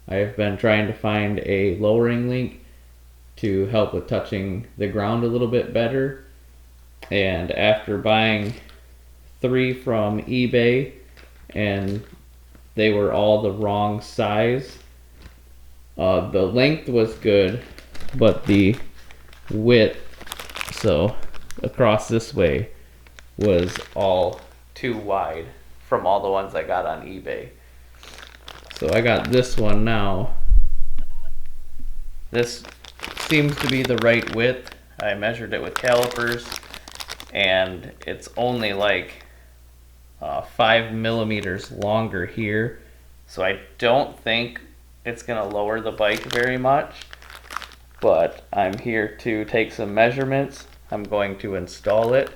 I've been trying to find a lowering link to help with touching the ground a little bit better. And after buying 3 from eBay, and they were all the wrong size. The length was good, but the width, so across this way, was all too wide from all the ones I got on eBay. So I got this one now. This seems to be the right width. I measured it with calipers, and it's only like 5 millimeters longer here. So I don't think it's gonna lower the bike very much, but I'm here to take some measurements. I'm going to install it,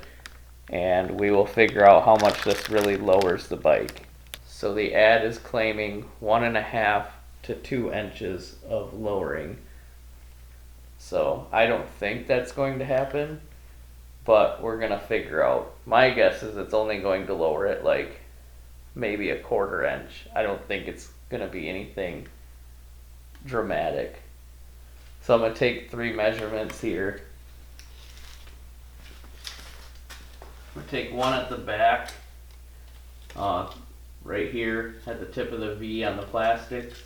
and we will figure out how much this really lowers the bike. So the ad is claiming 1.5 to 2 inches of lowering. So I don't think that's going to happen, but we're gonna figure out. My guess is it's only going to lower it like maybe 1/4 inch. I don't think it's gonna be anything dramatic. So I'm gonna take 3 measurements here. I'm gonna take one at the back, right here at the tip of the V on the plastics.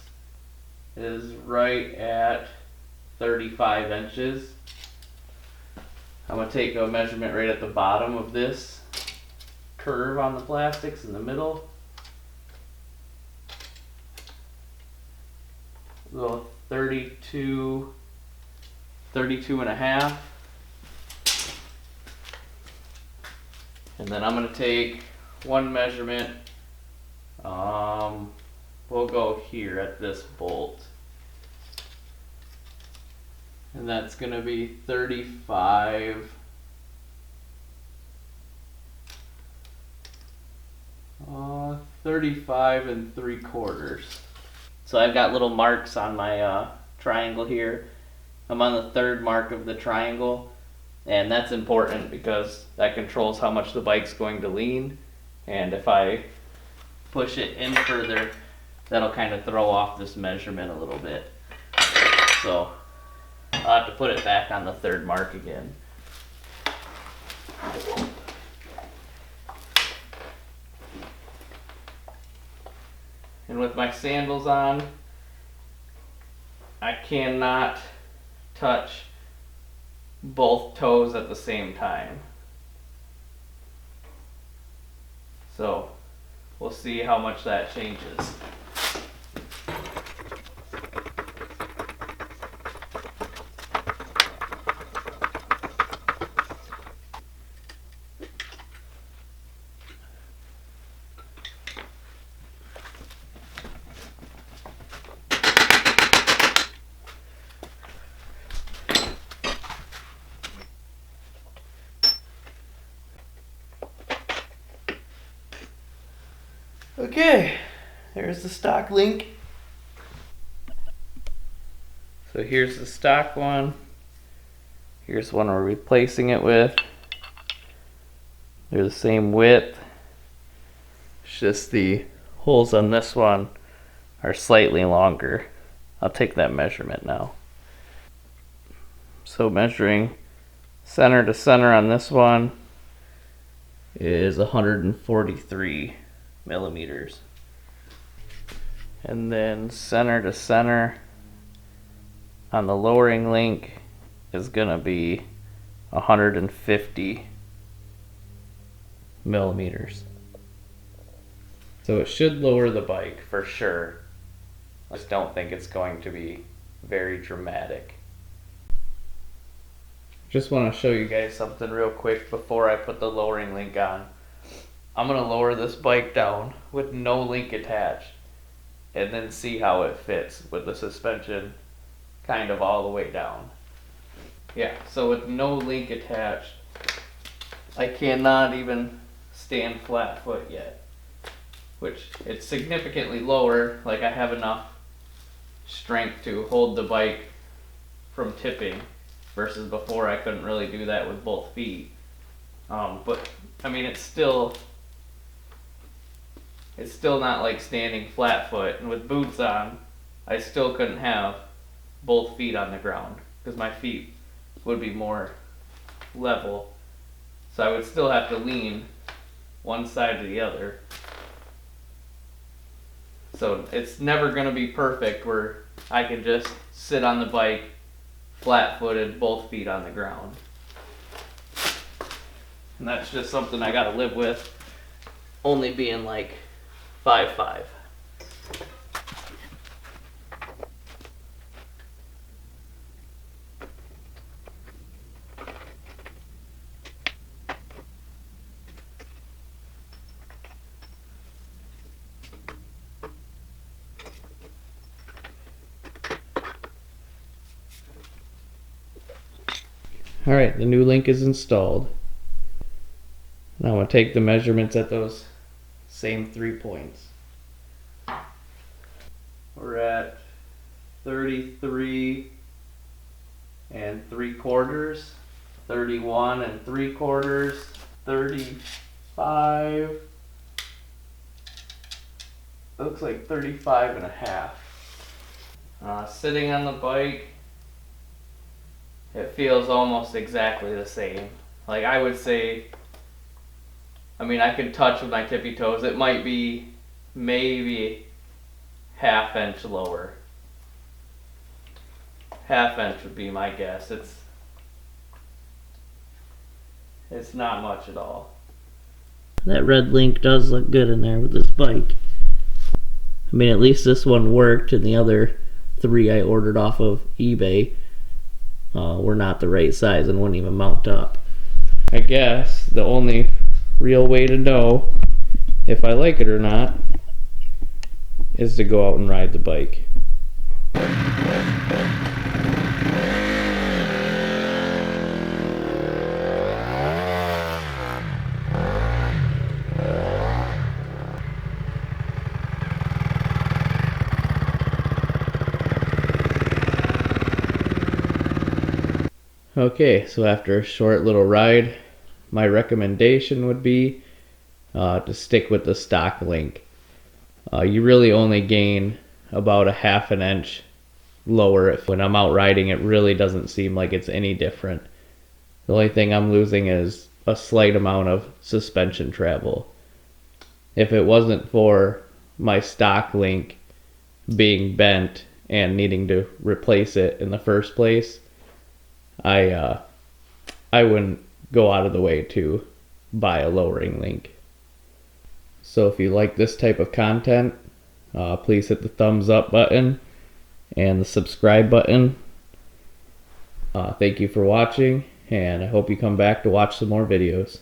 It is right at 35 inches. I'm going to take a measurement right at the bottom of this curve on the plastics in the middle. Go 32 and a half. And then I'm going to take one measurement. We'll go here at this bolt. And that's going to be 35. 35 3/4. So I've got little marks on my triangle here. I'm on the 3rd mark of the triangle, and that's important because that controls how much the bike's going to lean. And if I push it in further, that'll kind of throw off this measurement a little bit. So I'll have to put it back on the 3rd mark again. And with my sandals on, I cannot touch both toes at the same time. So we'll see how much that changes. Okay, there's the stock link. So here's the stock one. Here's one we're replacing it with. They're the same width. It's just the holes on this one are slightly longer. I'll take that measurement now. So measuring center to center on this one is 143 millimeters. And then center to center on the lowering link is gonna be 150 millimeters. So it should lower the bike for sure. I just don't think it's going to be very dramatic. Just want to show you guys something real quick before I put the lowering link on. I'm going to lower this bike down with no link attached and then see how it fits with the suspension kind of all the way down. Yeah, so with no link attached, I cannot even stand flat foot yet, which it's significantly lower. Like I have enough strength to hold the bike from tipping versus before I couldn't really do that with both feet. But I mean, it's still not like standing flat foot, and with boots on, I still couldn't have both feet on the ground because my feet would be more level. So I would still have to lean one side to the other. So it's never going to be perfect where I can just sit on the bike flat-footed, both feet on the ground. And that's just something I got to live with, only being like 5'5". Alright, the new link is installed. Now I'm going to take the measurements at those same 3 points. We're at 33 3/4, 31 3/4, 35, looks like 35 1/2. Sitting on the bike, it feels almost exactly the same. Like I would say, I mean I could touch with my tippy toes, it might be maybe ½ inch lower. ½ inch would be my guess. It's not much at all. That red link does look good in there with this bike. I mean, at least this one worked, and the other 3 I ordered off of eBay were not the right size and wouldn't even mount up. I guess the only real way to know if I like it or not is to go out and ride the bike. Okay, so after a short little ride, my recommendation would be to stick with the stock link. You really only gain about ½ inch lower. When I'm out riding, it really doesn't seem like it's any different. The only thing I'm losing is a slight amount of suspension travel. If it wasn't for my stock link being bent and needing to replace it in the first place, I wouldn't go out of the way to buy a lowering link. So if you like this type of content, please hit the thumbs up button and the subscribe button. Thank you for watching, and I hope you come back to watch some more videos.